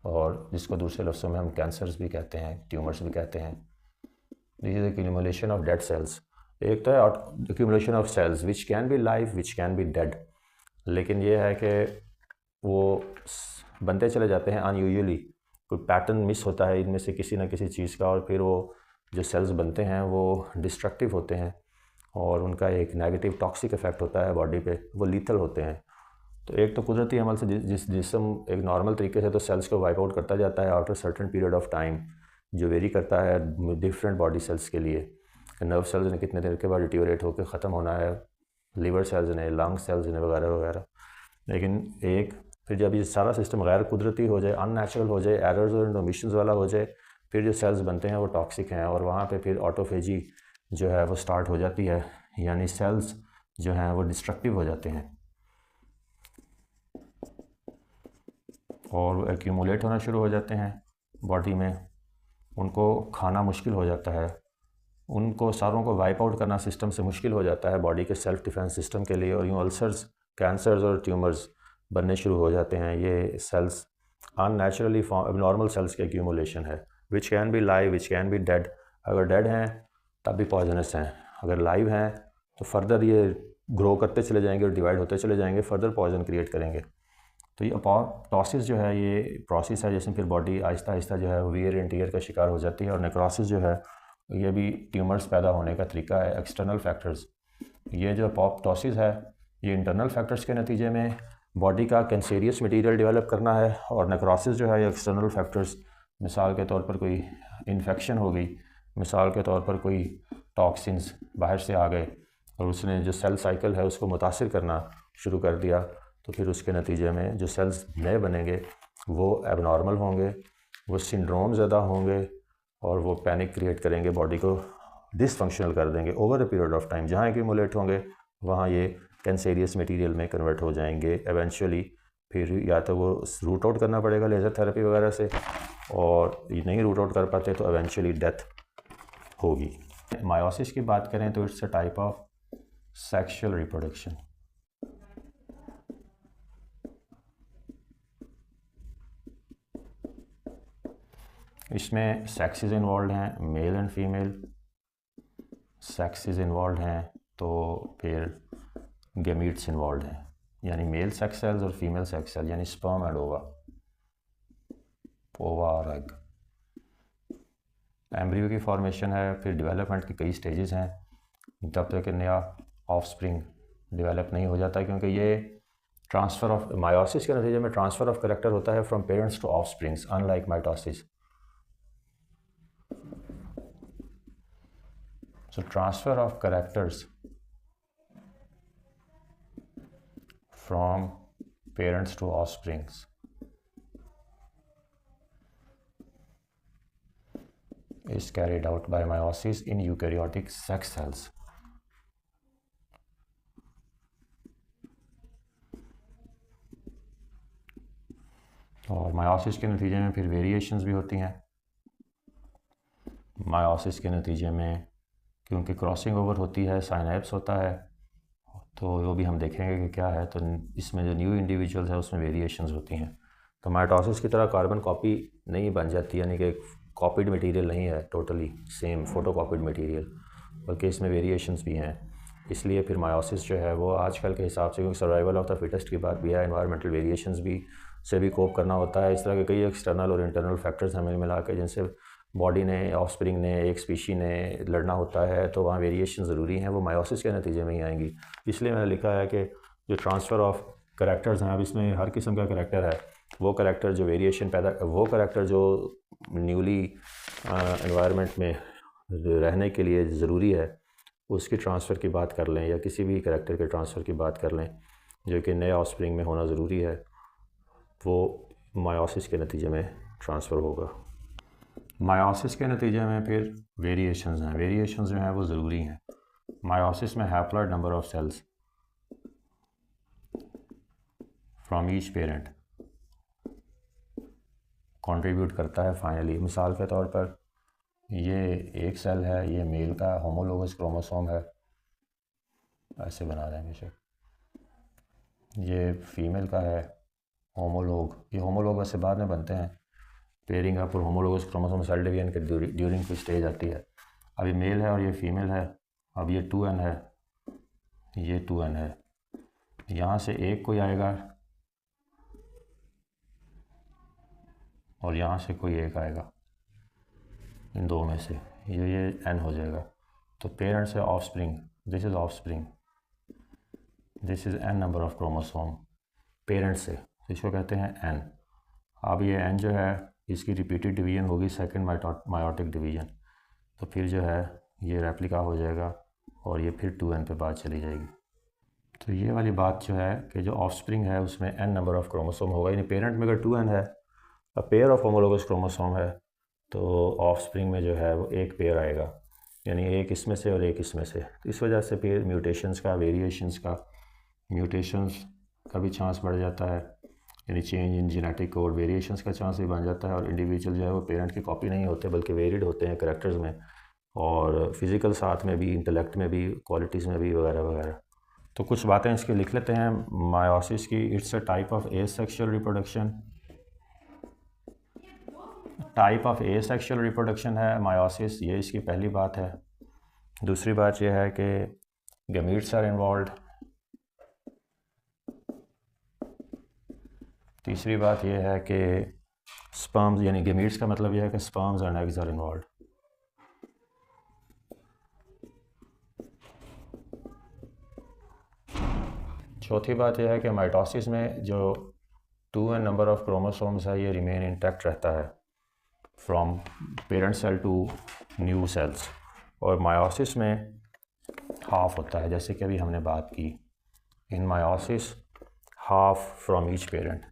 और जिसको दूसरे लफ्ज़ों में हम कैंसर्स भी कहते हैं, ट्यूमर्स भी कहते हैं। This is accumulation of dead cells. एक तो है accumulation of cells which can be live, which can be dead, लेकिन ये है कि वो बनते चले जाते हैं अनयूजुअली, कोई पैटर्न मिस होता है इनमें से किसी न किसी चीज़ का, और फिर वो जो सेल्स बनते हैं वो डिस्ट्रक्टिव होते हैं और उनका एक नेगेटिव टॉक्सिक इफेक्ट होता है बॉडी पे, वो लीथल होते हैं। तो एक तो कुदरती अमल से जिस जिस्म एक नॉर्मल तरीके से तो सेल्स को वाइप आउट करता जाता है after certain period of time, जो वेरी करता है डिफरेंट बॉडी सेल्स के लिए। नर्व सेल्स ने कितने देर के बाद डिटीरियोरेट होकर ख़त्म होना है, लिवर सेल्स ने, लंग सेल्स ने, वगैरह वगैरह। लेकिन एक फिर जब ये सारा सिस्टम गैर कुदरती हो जाए, अननेचुरल हो जाए, एरर्स और ओमिशंस वाला हो जाए, फिर जो सेल्स बनते हैं वो टॉक्सिक हैं और वहाँ पे फिर ऑटोफेजी जो है वो स्टार्ट हो जाती है, यानी सेल्स जो हैं वो डिस्ट्रक्टिव हो जाते हैं और वो एक्यूमुलेट होना शुरू हो जाते हैं बॉडी में। उनको खाना मुश्किल हो जाता है, उनको सारों को वाइप आउट करना सिस्टम से मुश्किल हो जाता है बॉडी के सेल्फ डिफेंस सिस्टम के लिए, और यूँ अल्सर्स, कैंसर्स और ट्यूमर्स बनने शुरू हो जाते हैं। ये सेल्स अननेचुरली नॉर्मल सेल्स के एक्यूमुलेशन है, which can be live, which can be dead. अगर डेड हैं तब भी पॉइजनस हैं, अगर लाइव हैं तो फर्दर ये ग्रो करते चले जाएंगे और डिवाइड होते चले जाएंगे, फर्दर पॉइजन क्रिएट करेंगे। तो ये अपॉप्टोसिस जो है ये प्रोसेस है जिसमें फिर बॉडी आहिस्ता आहिस्ता जो है वियर एंड टीयर का शिकार हो जाती है। और नेक्रोसिस जो है ये भी ट्यूमर्स पैदा होने का तरीका है, एक्सटर्नल फैक्टर्स। ये जो अपॉप्टोसिस है ये इंटरनल फैक्टर्स के नतीजे में बॉडी का कैंसेरियस मटेरियल डेवलप करना है, और नेक्रोसिस जो है ये एक्सटर्नल फैक्टर्स, मिसाल के तौर पर कोई इन्फेक्शन हो गई, मिसाल के तौर पर कोई टॉक्सिन्स बाहर से आ गए और उसने जो सेल साइकिल है उसको मुतासिर करना शुरू कर दिया, तो फिर उसके नतीजे में जो सेल्स नए बनेंगे वो एबनॉर्मल होंगे, वो सिंड्रोम ज़्यादा होंगे और वो पैनिक क्रिएट करेंगे, बॉडी को डिसफंक्शनल कर देंगे over a period of time. जहाँ एक्यूमुलेट होंगे वहाँ ये कैंसेरियस मटेरियल में कन्वर्ट हो जाएंगे एवेंचुअली। फिर या तो वो रूट आउट करना पड़ेगा लेज़र थेरेपी वगैरह से, और ये नहीं रूट आउट कर पाते तो एवेंचुअली डेथ होगी। मायोसिस की बात करें तो it's a type of sexual reproduction. इसमें सेक्सेस इन्वॉल्व हैं, male and female sexes involve हैं, तो फिर गैमीट्स इन्वॉल्व हैं, यानी मेल सेक्स सेल्स और फीमेल सेक्स सेल, यानी स्पर्म एंड ओवा और एग। एम्ब्रियो की फॉर्मेशन है, फिर डेवलपमेंट के कई स्टेजेस हैं जब तक कि नया ऑफस्प्रिंग डेवलप नहीं हो जाता, क्योंकि ये ट्रांसफ़र ऑफ मायोसिस के नतीजे में ट्रांसफ़र ऑफ करेक्टर होता है from parents to offsprings, unlike mitosis. So transfer of characters from parents to offsprings is carried out by meiosis in eukaryotic sex cells. और मायोसिस के नतीजे में फिर वेरिएशंस भी होती हैं। मायोसिस के नतीजे में क्योंकि क्रॉसिंग ओवर होती है, साइनेप्स होता है, तो वो भी हम देखेंगे कि क्या है। तो इसमें जो न्यू इंडिविजुअल्स है उसमें वेरिएशंस होती हैं। तो माइटोसिस की तरह कार्बन कॉपी नहीं बन जाती, यानी कि कॉपीड मटेरियल नहीं है totally same photo copied material, बल्कि इसमें वेरिएशंस भी हैं। इसलिए फिर मायोसिस जो है वो आजकल के हिसाब से, क्योंकि सर्वाइवल ऑफ द फिटेस्ट की बात भी है, एनवायरमेंटल वेरिएशंस भी से भी कोप करना होता है। इस तरह के कई एक्सटर्नल और इंटरनल फैक्टर्स हमें मिला के जिनसे बॉडी ने, ऑफस्प्रिंग ने, एक स्पीशी ने लड़ना होता है, तो वहाँ वेरिएशन ज़रूरी हैं, वो मायोसिस के नतीजे में ही आएंगी। इसलिए मैंने लिखा है कि जो ट्रांसफ़र ऑफ करैक्टर्स हैं, अब इसमें हर किस्म का करैक्टर है, वो करैक्टर जो वेरिएशन पैदा, वो करैक्टर जो न्यूली एनवायरनमेंट में रहने के लिए ज़रूरी है उसकी ट्रांसफ़र की बात कर लें, या किसी भी करैक्टर के ट्रांसफ़र की बात कर लें जो कि नए ऑफस्प्रिंग में होना ज़रूरी है, वो मायोसिस के नतीजे में ट्रांसफ़र होगा। मायोसिस के नतीजे में फिर वेरिएशंस हैं, वेरिएशंस जो हैं वो ज़रूरी हैं। मायोसिस में haploid number of cells from each parent contribute करता है फाइनली। मिसाल के तौर पर ये एक सेल है, ये मेल का होमोलोगस क्रोमोसोम है, ऐसे बना देंगे शेप। ये फीमेल का है होमोलोग, ये होमोलोग वैसे बाद में बनते हैं, पेयरिंग अप और होमोलोगस क्रोमोसोम सेल डिवीजन के ड्यूरिंग कोई स्टेज आती है। अब ये मेल है और ये फीमेल है, अब ये 2n है, ये 2n है, यहाँ से एक कोई आएगा और यहाँ से कोई एक आएगा, इन दो में से ये n हो जाएगा। तो पेरेंट से offspring, this is offspring, this is n number of chromosome, parent से, तो इसको कहते हैं एन। अब ये एन जो है इसकी रिपीटेड डिवीजन होगी सेकंड मायोटिक डिवीजन, तो फिर जो है ये रेप्लिका हो जाएगा और ये फिर 2n पे बात चली जाएगी। तो ये वाली बात जो है कि जो ऑफस्प्रिंग है उसमें n नंबर ऑफ़ क्रोमोसोम होगा, यानी पेरेंट में अगर 2n है, a pair of homologous chromosome है, तो ऑफस्प्रिंग में जो है वो एक पेयर आएगा, यानी एक इसमें से और एक इसमें से। तो इस वजह से फिर म्यूटेशंस का, वेरिएशंस का, म्यूटेशंस का भी चांस बढ़ जाता है, यानी change in genetic code, variations का चांस भी बन जाता है, और इंडिविजुअल जो है वो पेरेंट की कॉपी नहीं होते बल्कि वेरिड होते हैं करैक्टर्स में, और फिज़िकल साथ में भी, इंटेलेक्ट में भी, क्वालिटीज़ में भी, वगैरह वगैरह। तो कुछ बातें इसकी लिख लेते हैं मायोसिस की। It's a type of asexual reproduction, type of asexual reproduction है मायोसिस, ये इसकी पहली बात है। दूसरी बात यह है कि गैमीट्स आर इन्वॉल्व्ड। तीसरी बात यह है कि स्पर्म्स, यानी गैमीट्स का मतलब यह है कि sperms and eggs are involved. चौथी बात यह है कि माइटोसिस में जो 2n नंबर ऑफ़ क्रोमोसोम्स है ये रिमेन इंटैक्ट रहता है from parent cell to new cells, और मायोसिस में हाफ होता है, जैसे कि अभी हमने बात की। In meiosis half from each parent.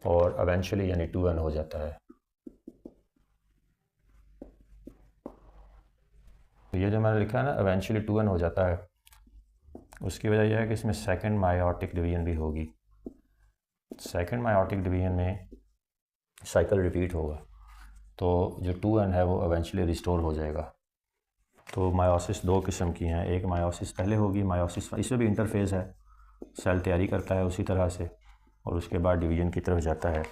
और एवेंचुअली यानी 2n हो जाता है। तो ये जो मैंने लिखा है ना, एवेंचुअली 2n हो जाता है, उसकी वजह यह है कि इसमें सेकंड मायोटिक डिवीजन भी होगी। सेकंड मायोटिक डिवीजन में साइकिल रिपीट होगा, तो जो 2n है वो एवेंचुअली रिस्टोर हो जाएगा। तो मायोसिस दो किस्म की हैं, एक मायोसिस पहले होगी, मायोसिस इसमें भी इंटरफेज़ है, सेल तैयारी करता है उसी तरह से, और उसके बाद डिवीजन की तरफ जाता है।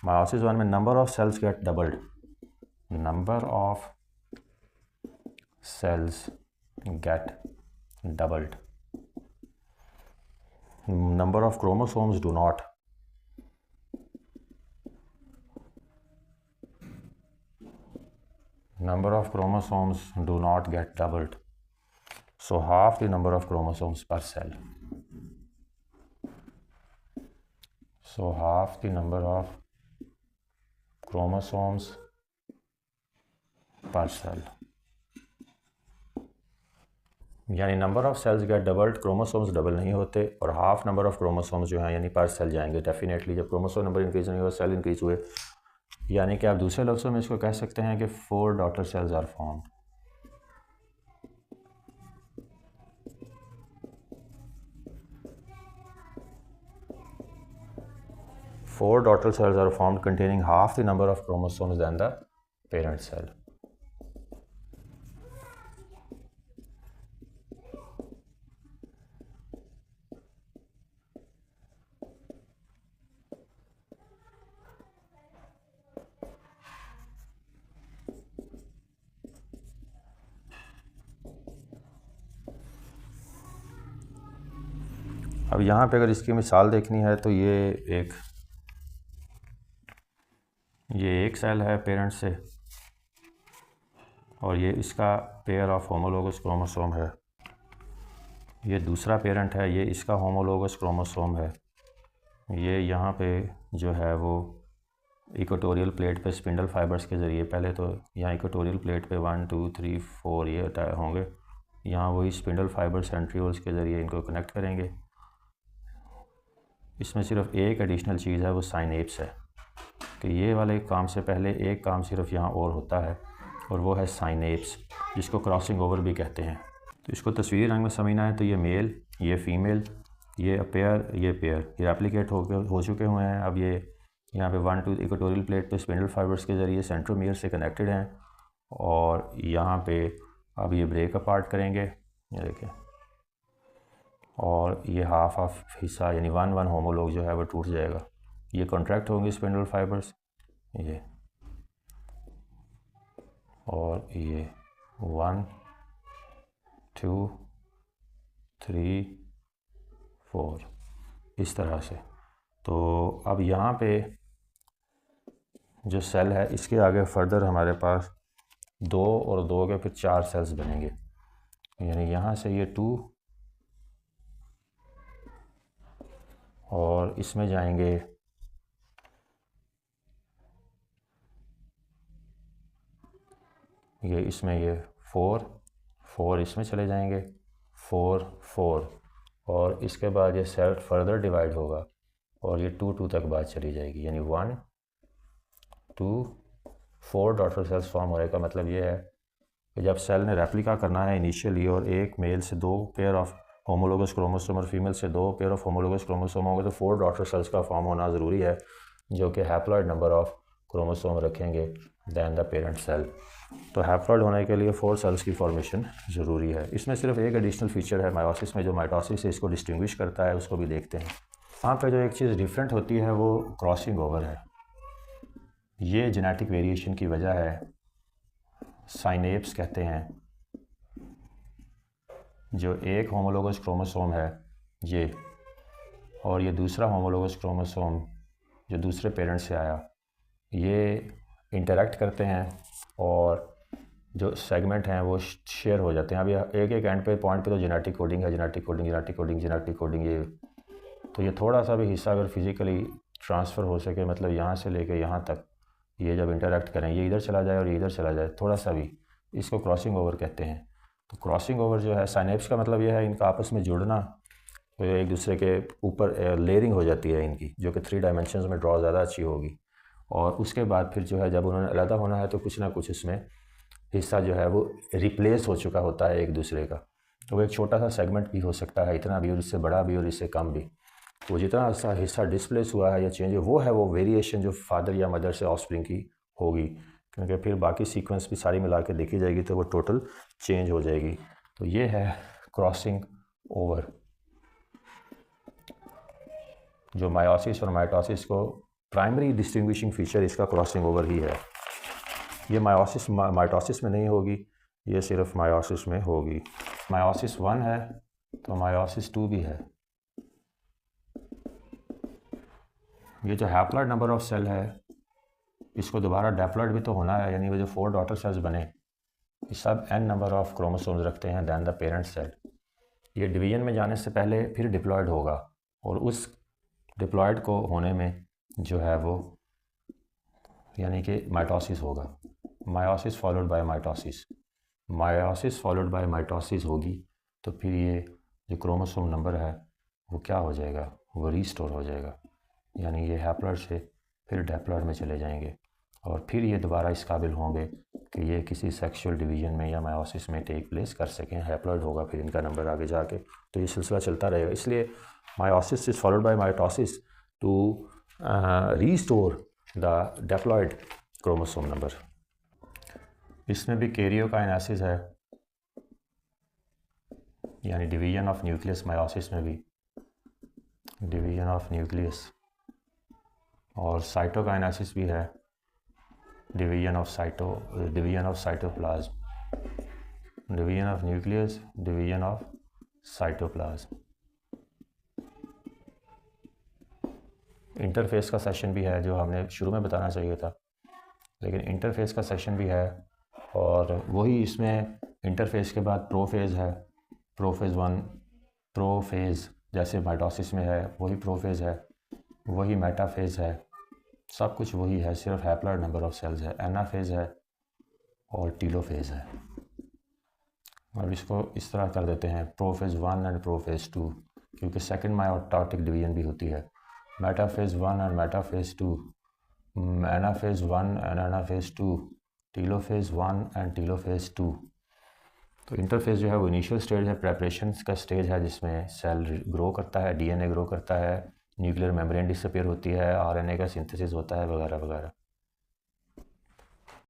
मायोसिस 1 में number of cells get doubled, number of cells get doubled, number of chromosomes do not. Number of chromosomes do not get doubled, so half the number of chromosomes per cell. So half the number of chromosomes per cell, यानी number of cells get doubled, chromosomes double नहीं होते, और हाफ नंबर ऑफ़ क्रोमोसोम्स जो हैं यानी पर सेल जाएंगे डेफिनेटली। जब क्रोमोसोम नंबर इंक्रीज नहीं हुआ, सेल इंक्रीज हुए, यानी कि आप दूसरे लफ्ज़ों में इसको कह सकते हैं कि 4 daughter cells are formed. Four daughter cells are formed containing half the number of chromosomes than the parent cell. अब यहाँ पे अगर इसकी मिसाल देखनी है तो ये एक सेल है पेरेंट से, और ये इसका पेयर ऑफ होमोलोगस क्रोमोसोम है। ये दूसरा पेरेंट है, ये इसका होमोलोगस क्रोमोसोम है। ये यहाँ पे जो है वो इक्वेटोरियल प्लेट पे स्पिंडल फाइबर्स के ज़रिए, पहले तो यहाँ इक्वेटोरियल प्लेट पे 1 2 3 4 ये होंगे, यहाँ वही स्पिंडल फाइबर सेंट्रियोल्स के ज़रिए इनको कनेक्ट करेंगे। इसमें सिर्फ एक एडिशनल चीज़ है, वो साइनेप्स है, कि ये वाले काम से पहले एक काम सिर्फ यहाँ और होता है, और वो है साइनेप्स, जिसको क्रॉसिंग ओवर भी कहते हैं। तो इसको तस्वीरी रंग में समझना है तो ये मेल, ये फ़ीमेल, ये पेयर, ये रेप्लिकेट हो चुके हुए हैं। अब ये यहाँ पे 1 2 इक्वेटोरियल प्लेट पे स्पिंडल फाइबर्स के ज़रिए सेंट्रोमियर से कनेक्टेड हैं, और यहाँ पे अब ये ब्रेक अपार्ट करेंगे, ये देखें, और ये हाफ हिस्सा यानी 1 होमोलॉग जो है वो टूट जाएगा। ये कॉन्ट्रैक्ट होंगे स्पिंडल फाइबर्स, ये, और ये 1 2 3 4 इस तरह से। तो अब यहाँ पे जो सेल है इसके आगे फर्दर हमारे पास 2 और 2 के फिर 4 सेल्स बनेंगे, यानी यहाँ से ये 2 और इसमें जाएंगे ये, इसमें ये 4 इसमें चले जाएंगे, 4 और इसके बाद ये सेल फर्दर डिवाइड होगा और ये 2 तक बात चली जाएगी, यानी 1 2 4 डॉटर सेल्स फॉर्म होने का मतलब ये है कि जब सेल ने रेप्लिका करना है इनिशियली और एक मेल से 2 पेयर ऑफ होमोलोगस क्रोमोसोम और फीमेल से 2 पेयर ऑफ होमोलोगस क्रोमोसोम होंगे, तो 4 डॉटर सेल्स का फॉर्म होना ज़रूरी है, जो कि हैप्लॉइड नंबर ऑफ क्रोमोसोम रखेंगे दैन द पेरेंट सेल। तो हैप्लॉइड होने के लिए 4 सेल्स की फॉर्मेशन ज़रूरी है। इसमें सिर्फ एक एडिशनल फीचर है मायोसिस में, जो माइटोसिस है इसको डिस्टिंग्विश करता है, उसको भी देखते हैं। यहाँ पे जो एक चीज़ डिफरेंट होती है वो क्रॉसिंग ओवर है। ये जेनेटिक वेरिएशन की वजह है, साइनेप्स कहते हैं। जो एक होमोलोगस क्रोमोसोम है ये, और ये दूसरा होमोलोगस क्रोमोसोम जो दूसरे पेरेंट से आया, ये इंटरेक्ट करते हैं और जो सेगमेंट हैं वो शेयर हो जाते हैं। अभी एक एंड पे पॉइंट पे तो जेनेटिक कोडिंग है, जेनेटिक कोडिंग ये, तो ये थोड़ा सा भी हिस्सा अगर फिज़िकली ट्रांसफ़र हो सके, मतलब यहाँ से लेके यहाँ तक ये जब इंटरेक्ट करें, ये इधर चला जाए और ये इधर चला जाए थोड़ा सा भी, इसको क्रॉसिंग ओवर कहते हैं। तो क्रॉसिंग ओवर जो है, साइनेप्स का मतलब ये है इनका आपस में जुड़ना, तो एक दूसरे के ऊपर लेयरिंग हो जाती है इनकी, जो कि 3 डायमेंशंस में ड्रॉ ज़्यादा अच्छी होगी। और उसके बाद फिर जो है जब उन्होंने अलग होना है तो कुछ ना कुछ इसमें हिस्सा जो है वो रिप्लेस हो चुका होता है एक दूसरे का। तो वो एक छोटा सा सेगमेंट भी हो सकता है, इतना भी और इससे बड़ा भी और इससे कम भी। तो जितना सा हिस्सा डिस्प्लेस हुआ है या चेंज वो है, वो वेरिएशन जो फादर या मदर से ऑफस्प्रिंग की होगी, क्योंकि फिर बाकी सीक्वेंस भी सारी मिला के देखी जाएगी तो वो टोटल चेंज हो जाएगी। तो ये है क्रॉसिंग ओवर, जो मायोसिस और माइटोसिस को प्राइमरी डिस्टिंग्विशिंग फीचर इसका क्रॉसिंग ओवर ही है। ये मायोसिस माइटोसिस में नहीं होगी, ये सिर्फ मायोसिस में होगी। मायोसिस 1 है तो मायोसिस 2 भी है। ये जो हैप्लॉइड नंबर ऑफ सेल है इसको दोबारा डैप्लॉइड भी तो होना है, यानी वो जो 4 डॉटर सेल्स बने ये सब n नंबर ऑफ क्रोमोसोम्स रखते हैं दैन द पेरेंट सेल। ये डिवीजन में जाने से पहले फिर डिप्लॉयड होगा और उस डिप्लॉयड को होने में जो है वो यानी कि माइटोसिस होगा। Meiosis followed by mitosis, meiosis followed by mitosis होगी तो फिर ये जो क्रोमोसोम नंबर है वो क्या हो जाएगा, वो रीस्टोर हो जाएगा, यानी ये हैप्लॉइड से फिर डैप्लॉइड में चले जाएंगे और फिर ये दोबारा इस काबिल होंगे कि ये किसी सेक्सुअल डिवीजन में या मायोसिस में टेक प्लेस कर सकें। हैप्लॉइड होगा फिर इनका नंबर आगे जाके, तो ये सिलसिला चलता रहेगा। इसलिए meiosis is followed by mitosis to restore the diploid chromosome number. इसमें भी कैरियोकाइनेसिस है, यानी डिवीजन ऑफ न्यूक्लियस। मायोसिस में भी डिवीजन ऑफ न्यूक्लियस, और साइटोकाइनेसिस भी है, division of cytoplasm, division of nucleus, division of cytoplasm. Interface का सेशन भी है जो हमने शुरू में बताना चाहिए था, लेकिन इंटरफेस का सेशन भी है और वही इसमें इंटरफेस के बाद प्रोफेज़ है, प्रोफेज़ 1, प्रोफेज़ जैसे माइटोसिस में है वही प्रोफेज़ है, वही मेटाफेज़ है, सब कुछ वही है, सिर्फ हैप्लॉइड नंबर ऑफ सेल्स है। एनाफेज़ है और टीलोफेज़ है। और इसको इस तरह कर देते हैं प्रोफेज़ 1 एंड प्रोफेज़ 2, क्योंकि सेकंड मायोटिक डिवीजन भी होती है। Metaphase 1 and metaphase 2, anaphase 1 and anaphase 2, telophase 1 and telophase 2। तो इंटरफेस जो है वो इनिशियल स्टेज है, प्रेपरेशन का स्टेज है जिसमें सेल ग्रो करता है, डीएनए ग्रो करता है, न्यूक्लियर मेम्ब्रेन डिसअपीयर होती है, आरएनए का सिंथेसिस होता है वगैरह वगैरह।